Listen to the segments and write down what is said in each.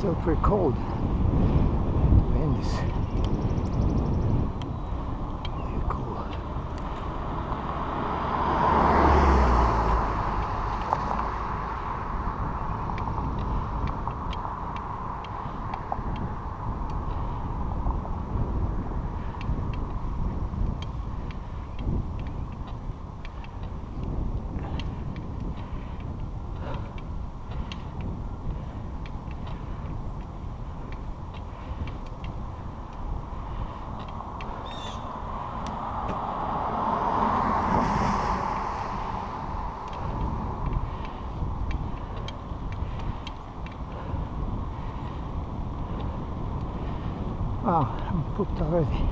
still pretty cold. The wind is very cool. Wow, I'm pooped already.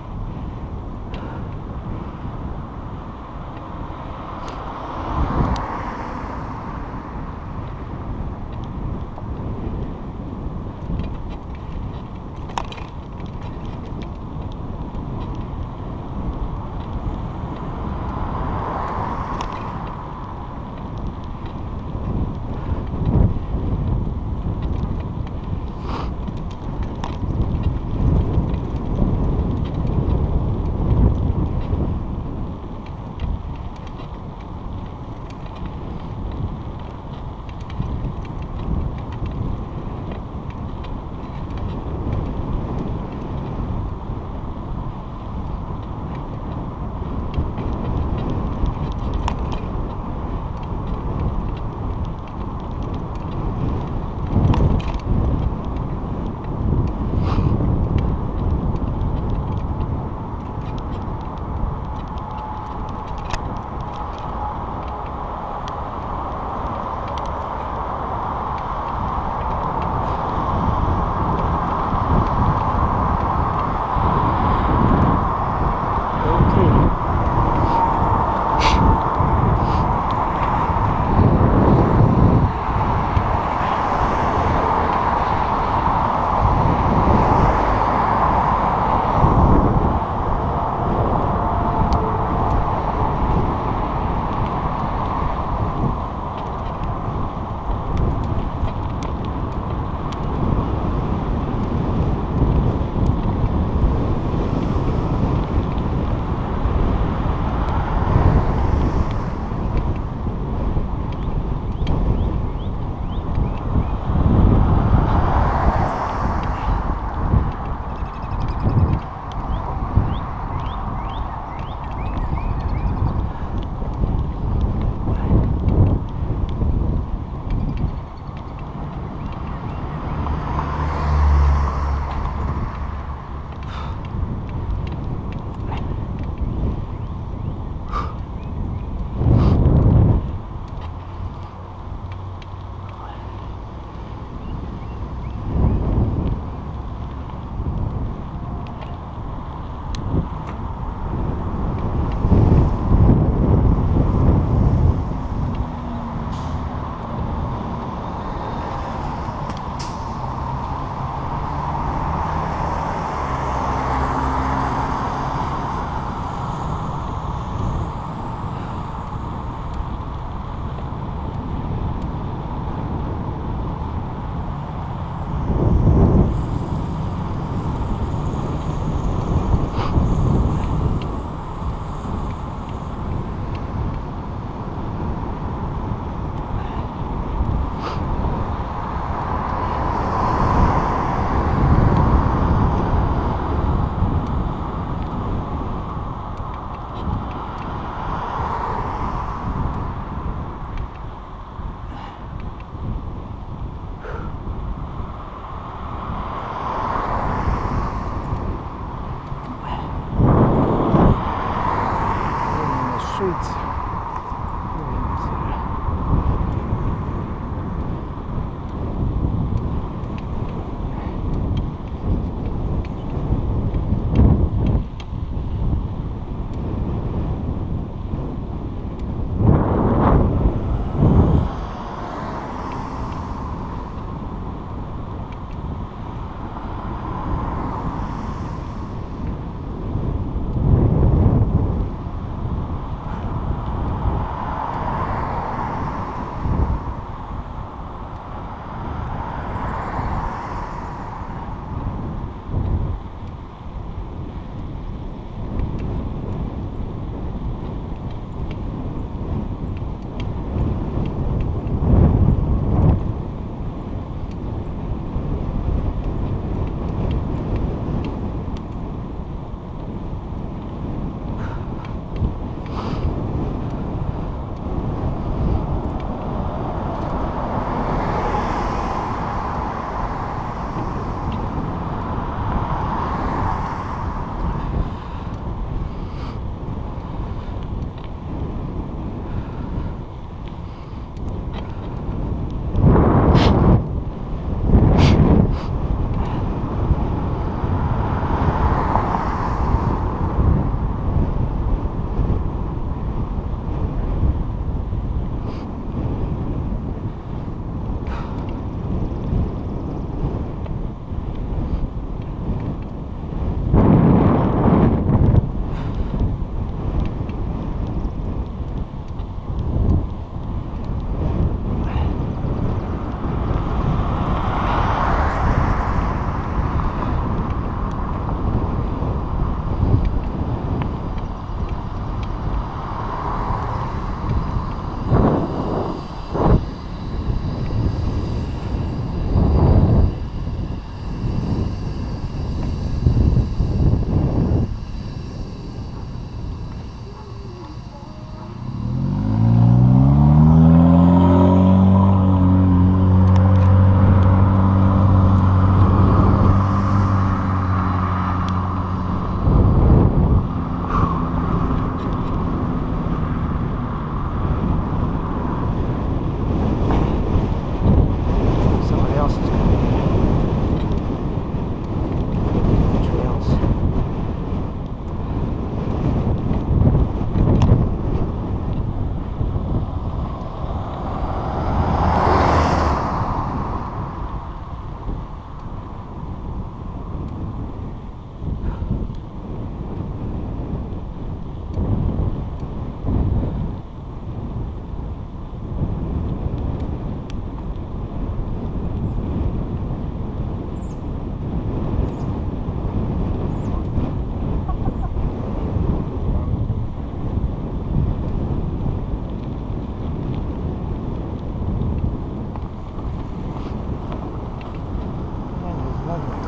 another one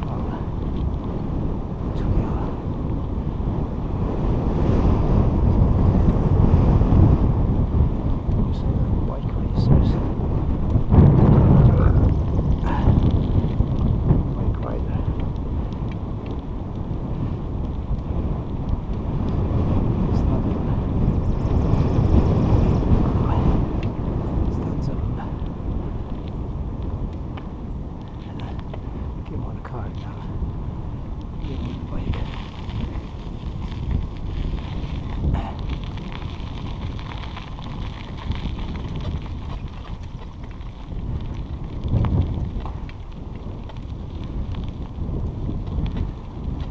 from Tokyo. So the bike racers, bike rider. There's another one. Stands up. Get him on the car now. Get him on the bike.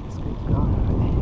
This guy's gone already.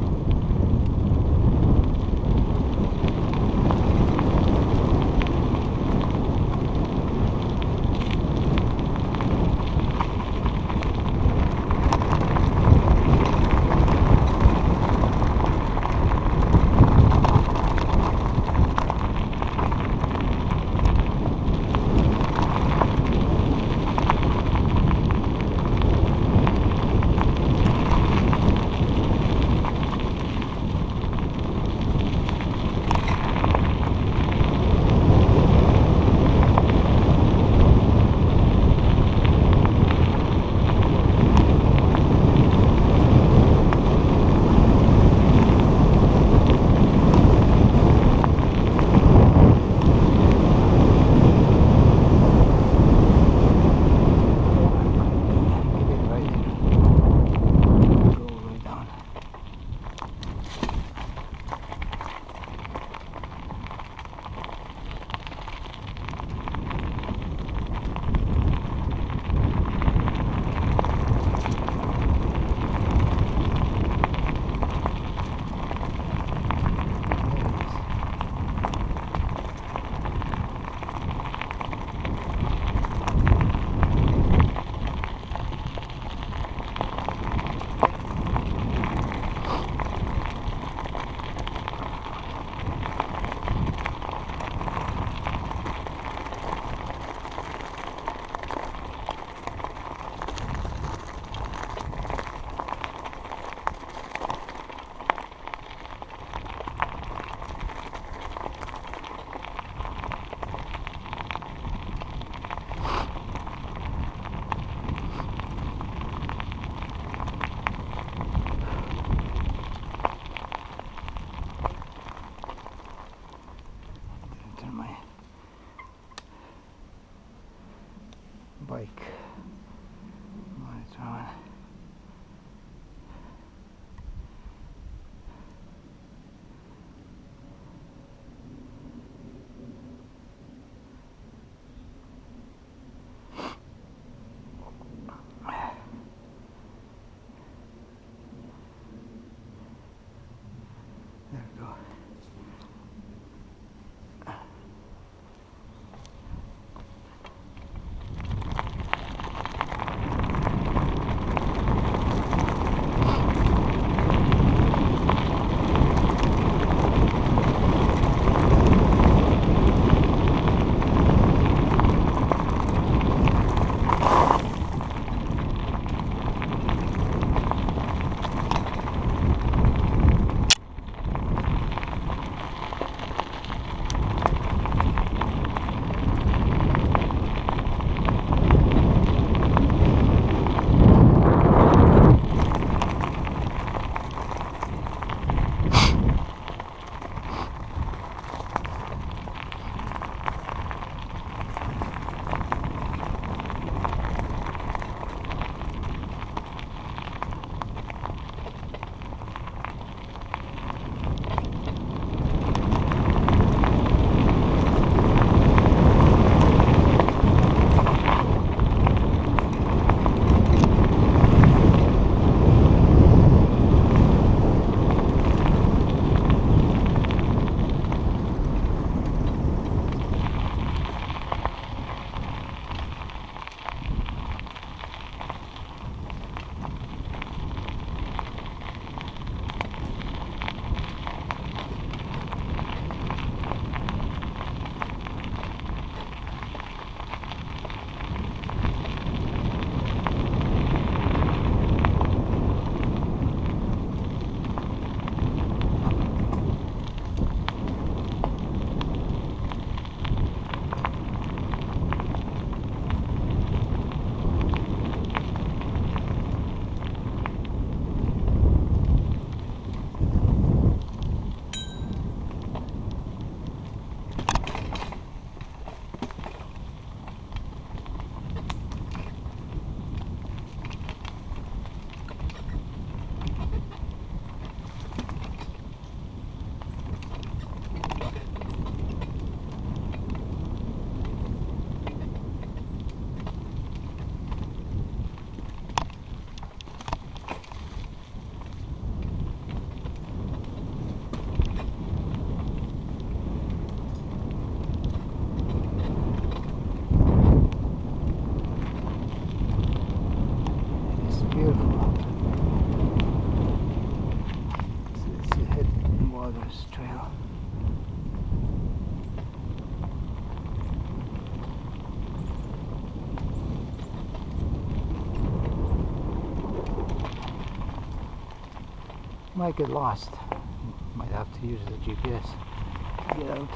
Turn my bike monitor on. There we go. Might get lost. Might have to use the GPS to get out.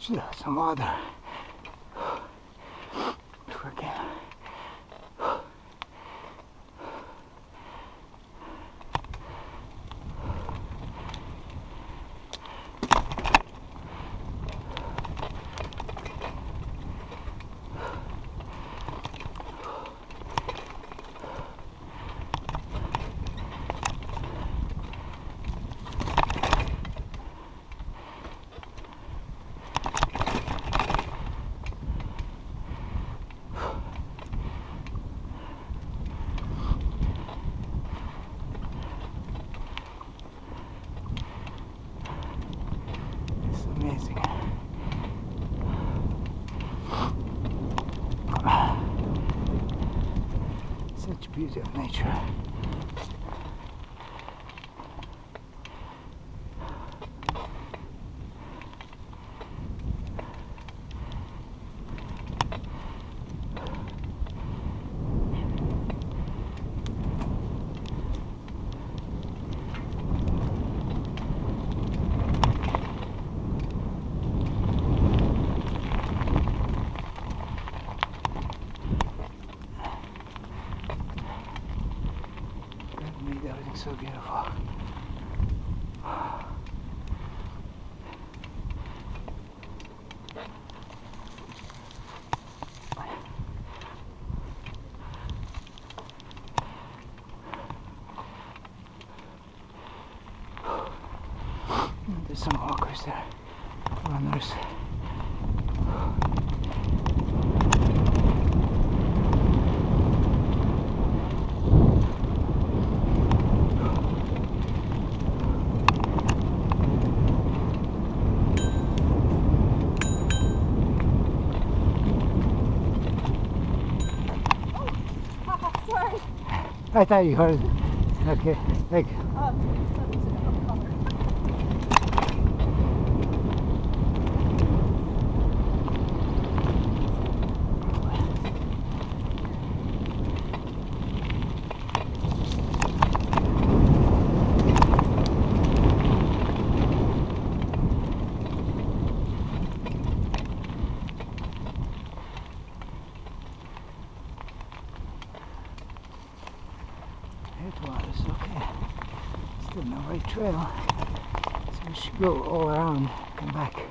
Should have some water. amazing. Such beauty of nature. Everything's so beautiful. There's some walkers there, runners. Sorry. I thought you heard. Okay, thank you. Headwaters, okay. Still no right trail. So we should go all around, come back.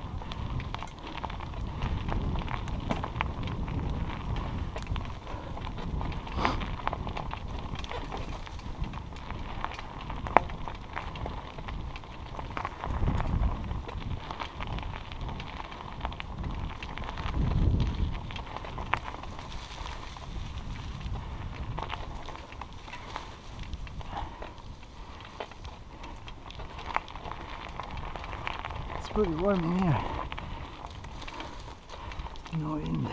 It's pretty warm in here. No wind.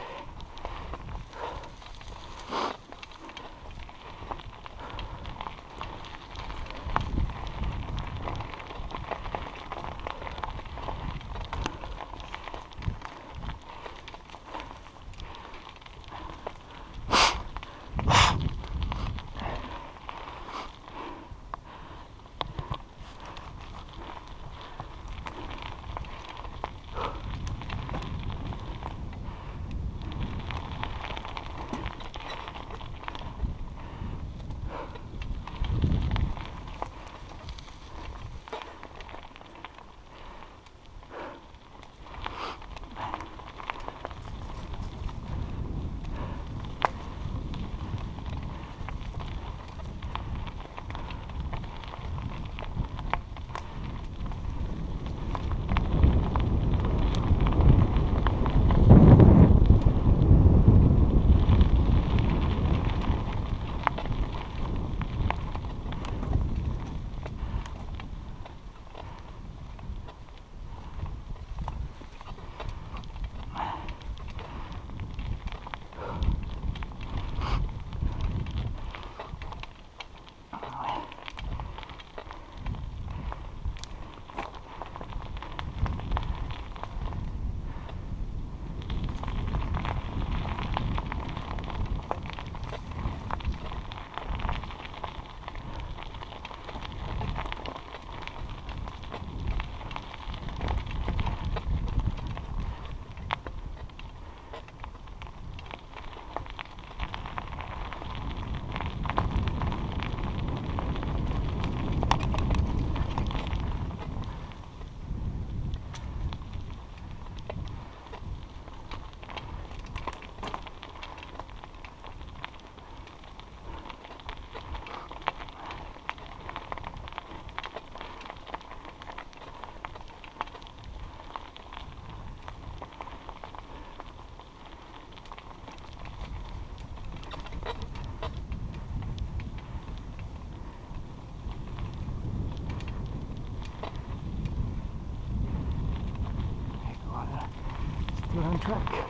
Still on track.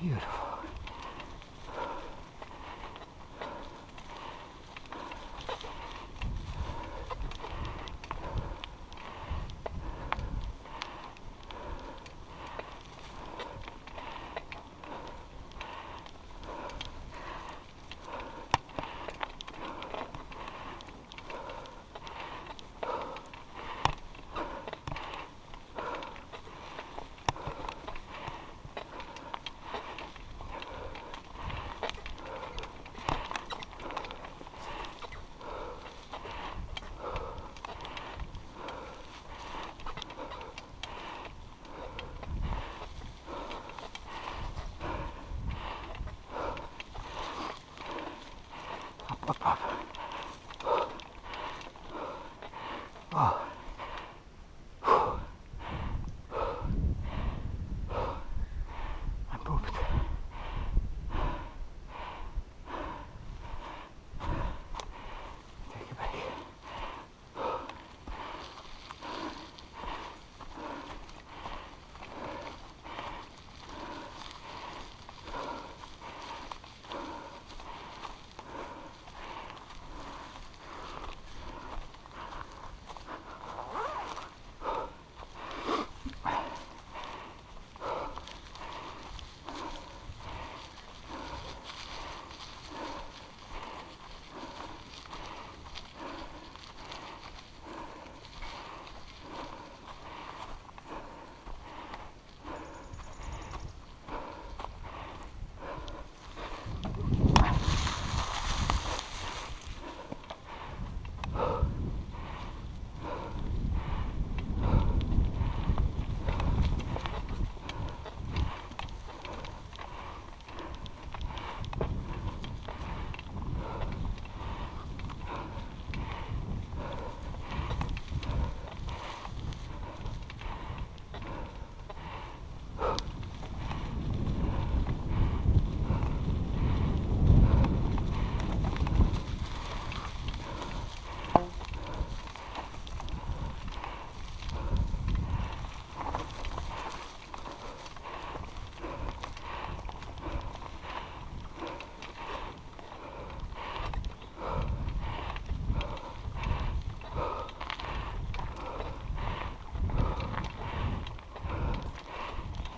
Beautiful. Up, up. Oh. I pooped. Take it back.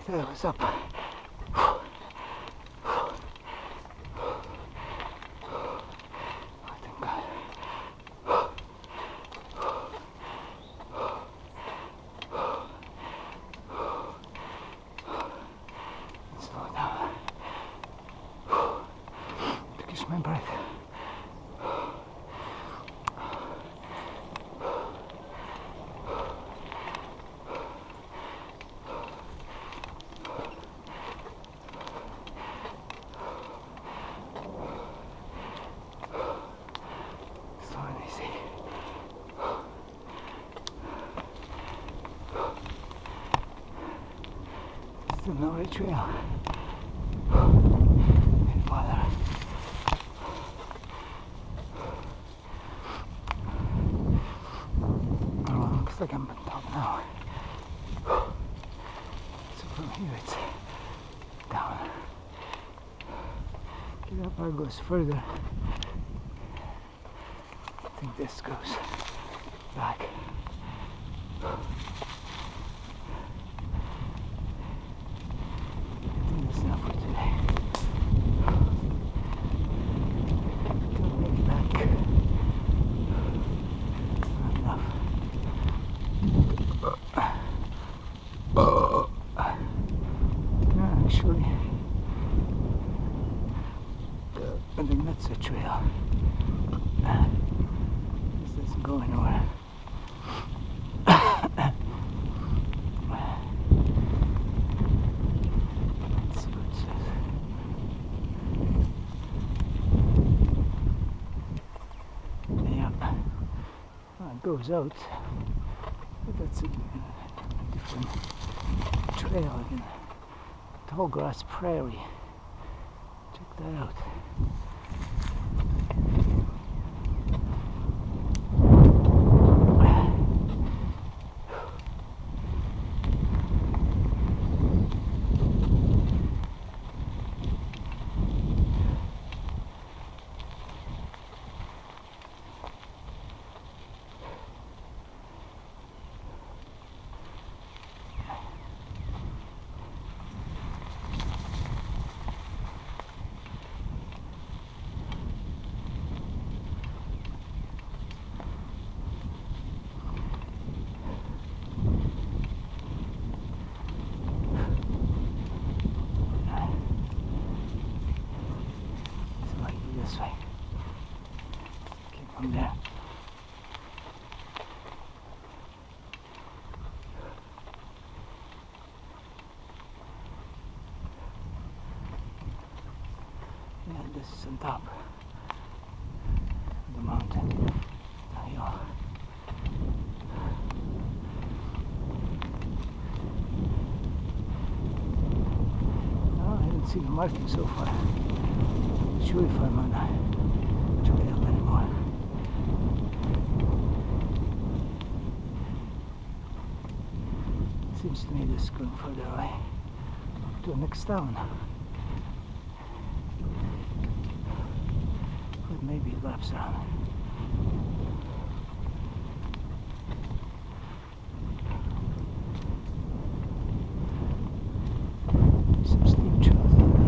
That was up. I think slow down. To catch my breath. Still no right trail. And farther. Oh, looks like I'm on top now. So from here it's down. Get up, it goes further. I think this goes back. I think that's enough for today. actually. I think that's a trail. This doesn't go anywhere. Let's see what it says. Yeah, well, it goes out, but that's a different trail again. Tallgrass Prairie. Check that out. This way. Keep on there. Yeah, this is on top of the mountain. The hill. No, I haven't seen a marking so far. Not sure if I'm on a trail anymore. Seems to me this is going further away to the next town. But maybe it laps around. Some steep trails that way.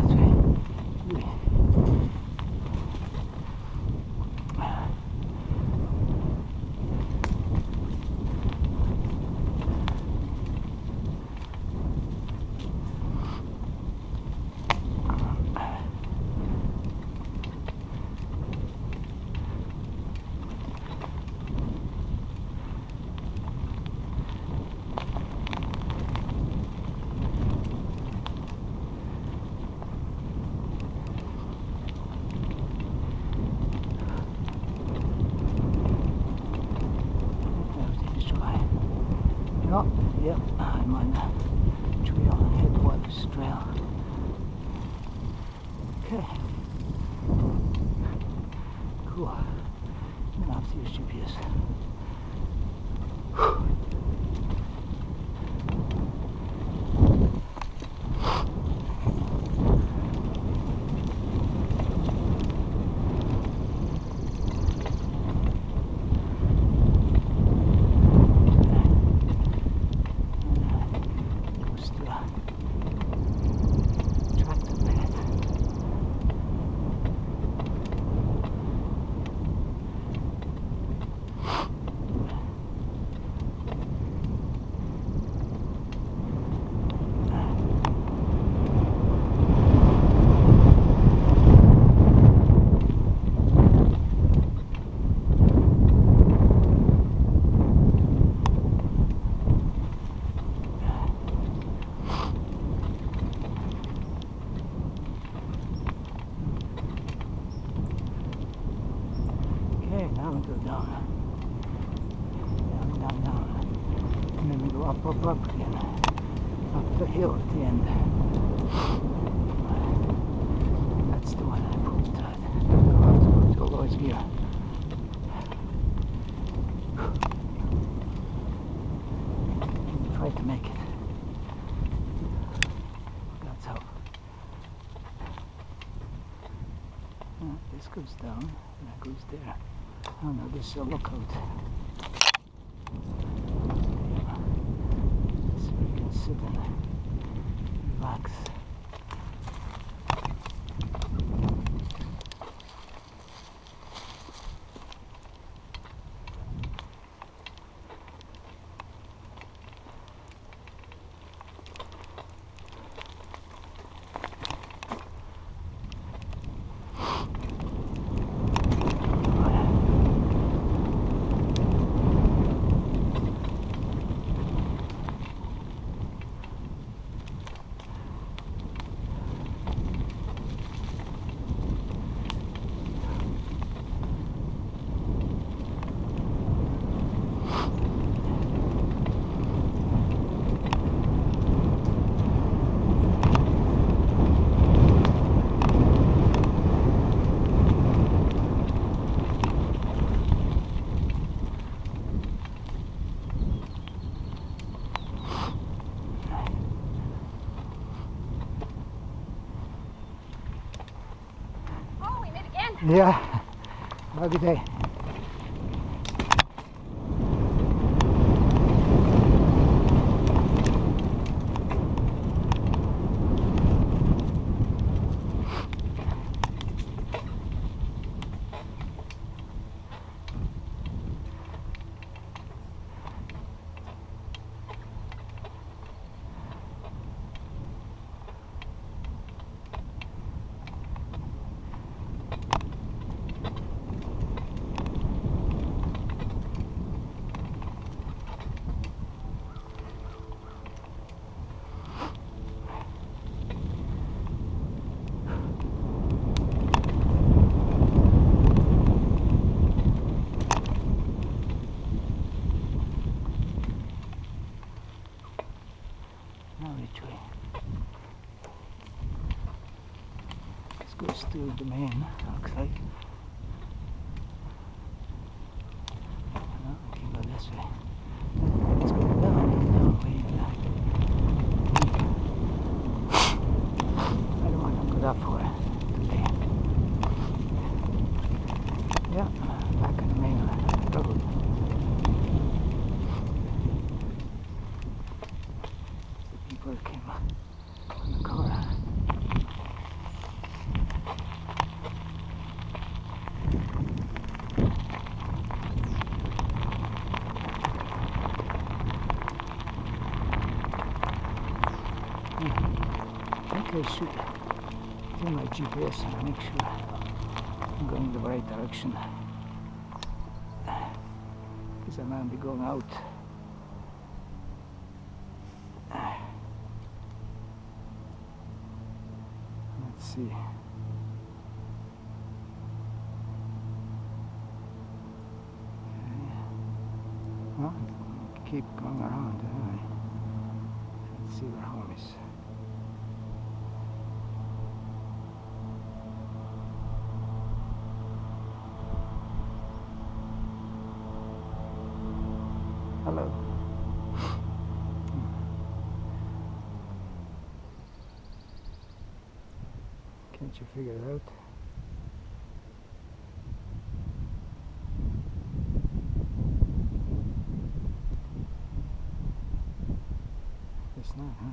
Oh, yep, I'm on the trail, Headwaters Trail. Okay. Cool. I'm gonna have to use GPS. Now we go down. Down. And then we go up again. Up the hill at the end. That's the one I pulled at. I'll have to put all those gear. Try to make it. God's help. This goes down, and that goes there. Oh no, this is a lookout. So we can sit and relax. Yeah, every day. Now which way? This goes to the main, looks like. No, we can go this way. Let's go down, way back. I don't want to go that far today. Yeah, back on the main road. The people came on the car. I think I should do my GPS and make sure I'm going in the right direction, because I might be going out. Let's see. Well, keep going around anyway. Let's see where home is. Hello. Can't you figure it out? It's not, huh?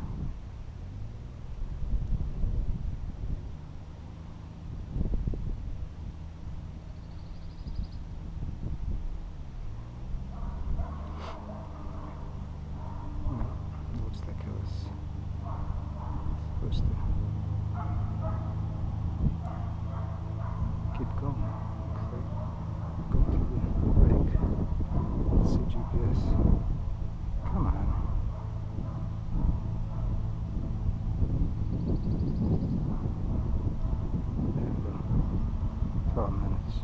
Looks like I was supposed to keep going. Looks like go to the break. Let's see GPS. Come on. There we go. 12 minutes.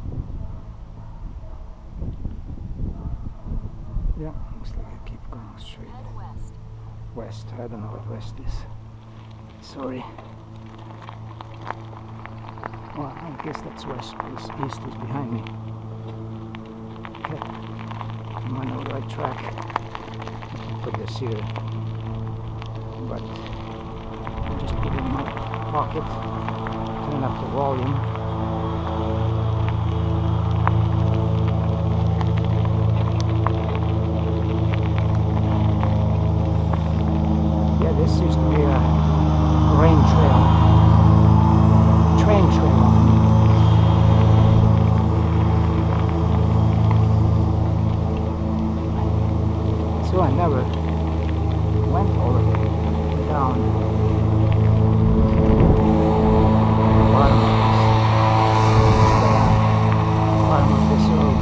Yeah, looks like I keep going straight. Head west. West, I don't know what west is. Sorry. Well, I guess that's west, because east is behind me. Okay, I'm on the right track. I can put this here, but I just put it in my pocket, turn up the volume. This used to be a rain trail, train trail. So I never went all the way down the bottom of this road.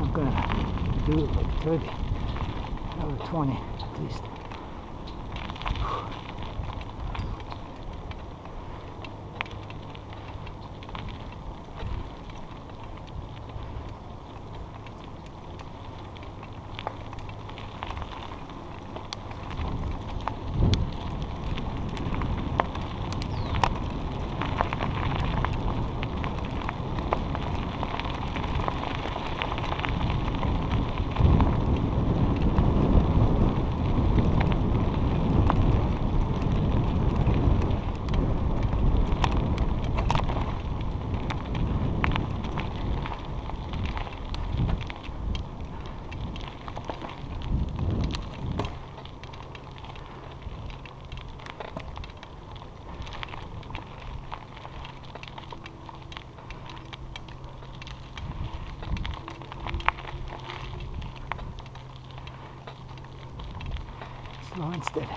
I'm gonna do like 30 or 20 at least. slow instead.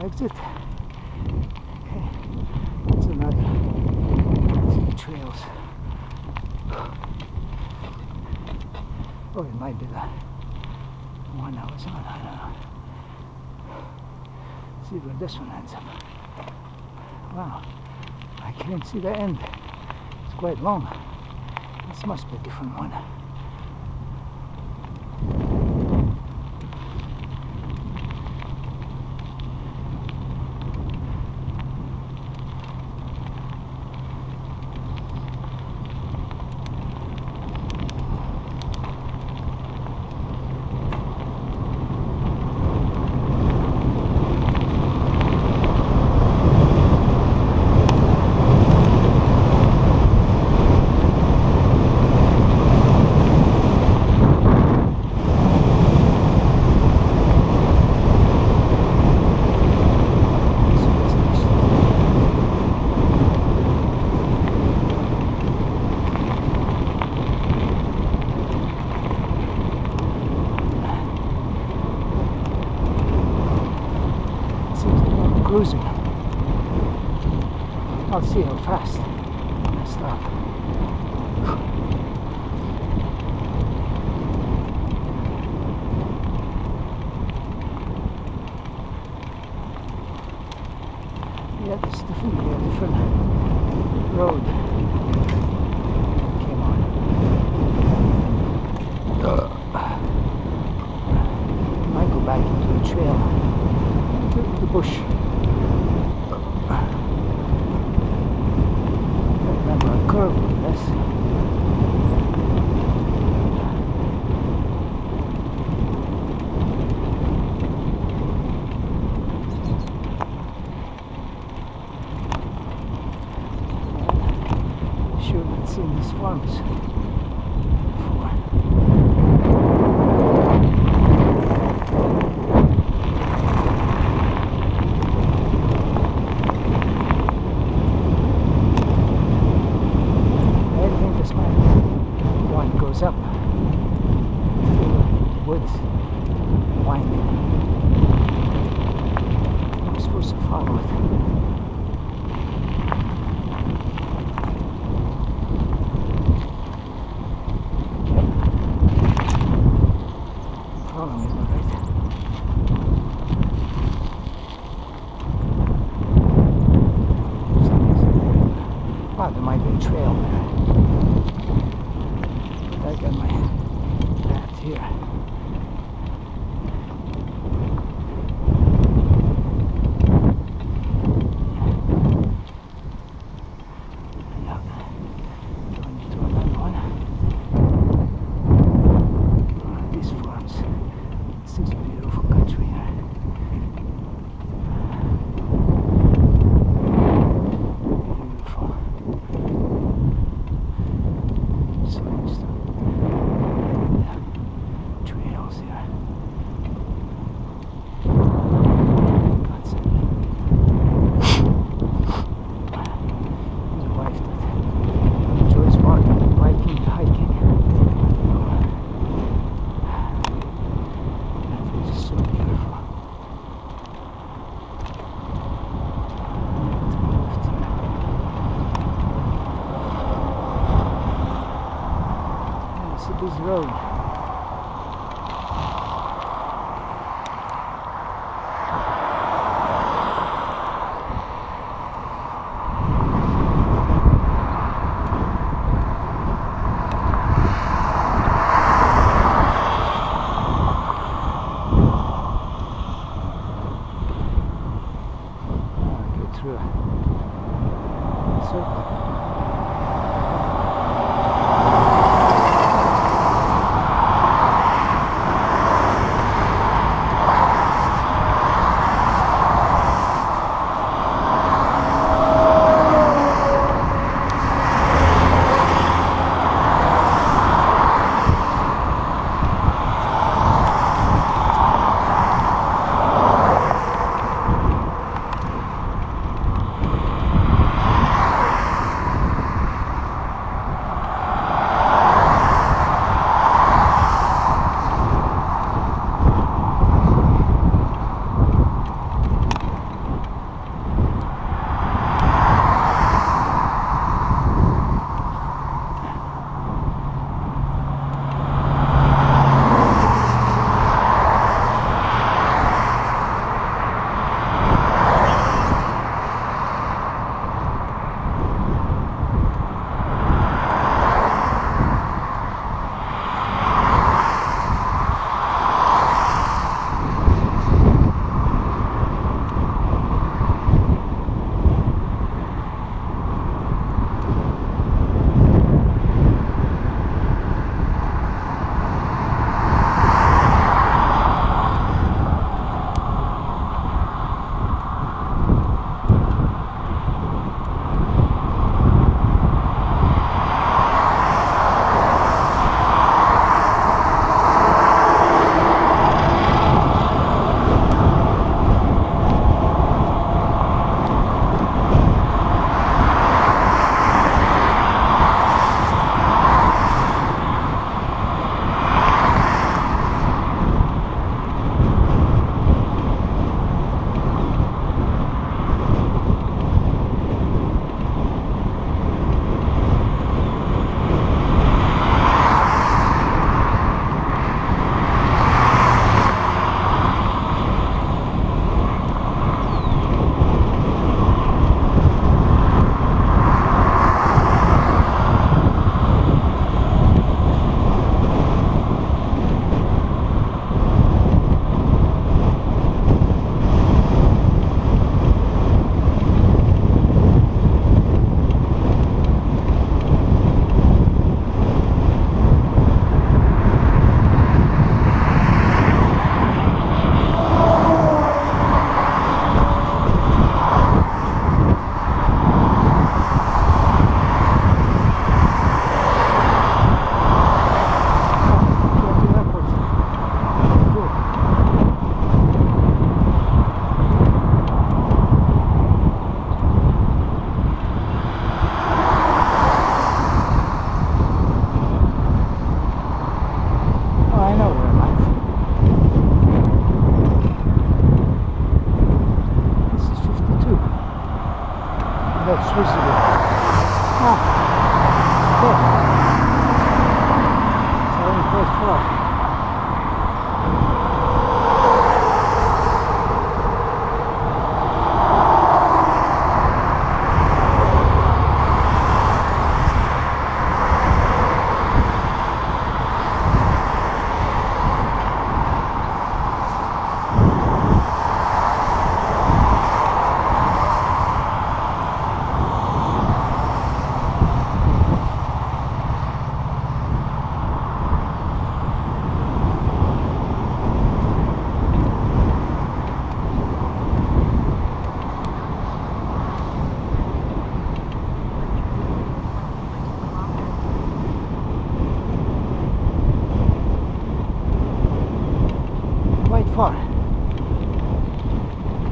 Exit. Okay, that's another few trails. Oh, it might be the one I was on, I don't know. See where this one ends up. Wow, I can't see the end. It's quite long. This must be a different one. Cruising. I'll see how fast I stop. Yeah, this is definitely a different road. Came on. Might go back into the trail, into the bush. Remember a curve with this. Sure, I've seen these farms before. Up through the woods, winding. I'm supposed to follow it. Yep. Following it, all right. Wow, there might be a trail there. I got my path here. Yeah, going into another one. These farms. This is beautiful country here. Beautiful. So much stuff. Trails here. Constantly. There's a wife that enjoys walking, biking, hiking. That is just so beautiful. To my left here. And it's a busy road. Through a circle.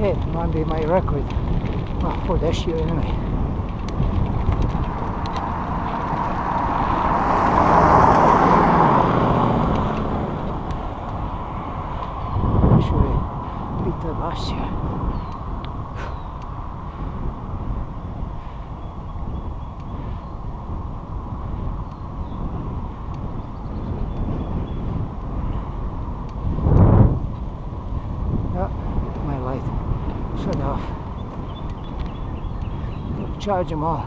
Okay, it might be my record. Well, for this year anyway. I'm sure I beat that last year. My light shut off. Charge them all.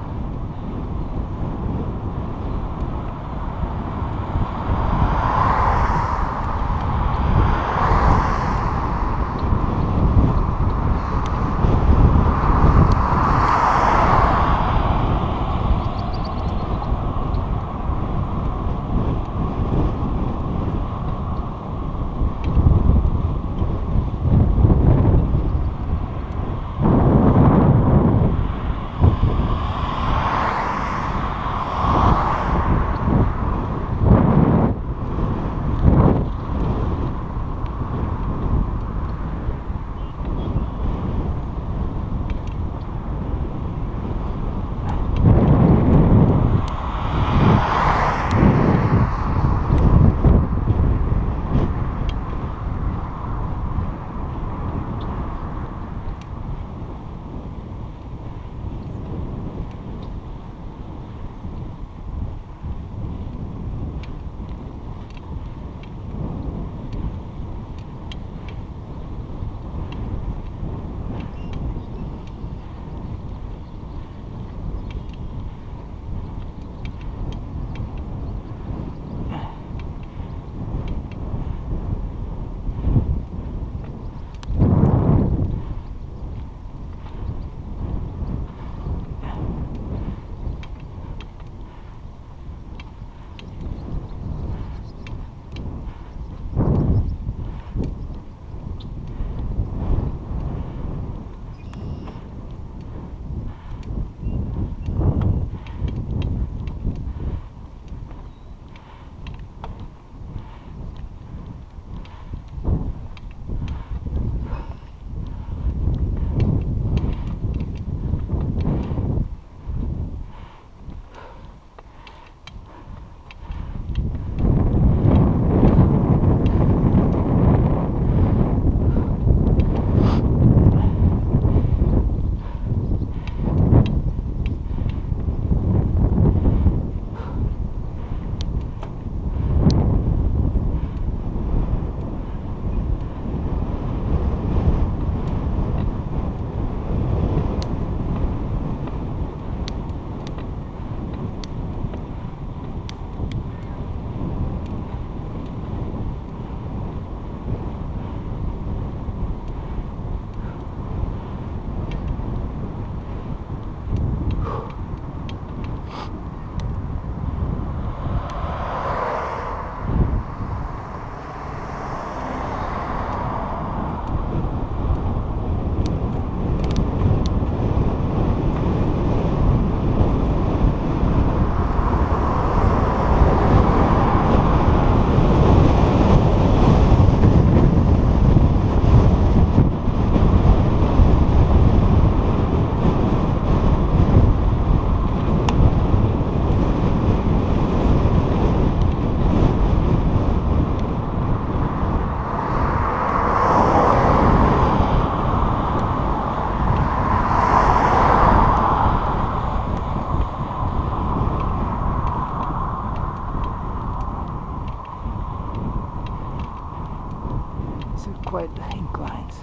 Quite inclines.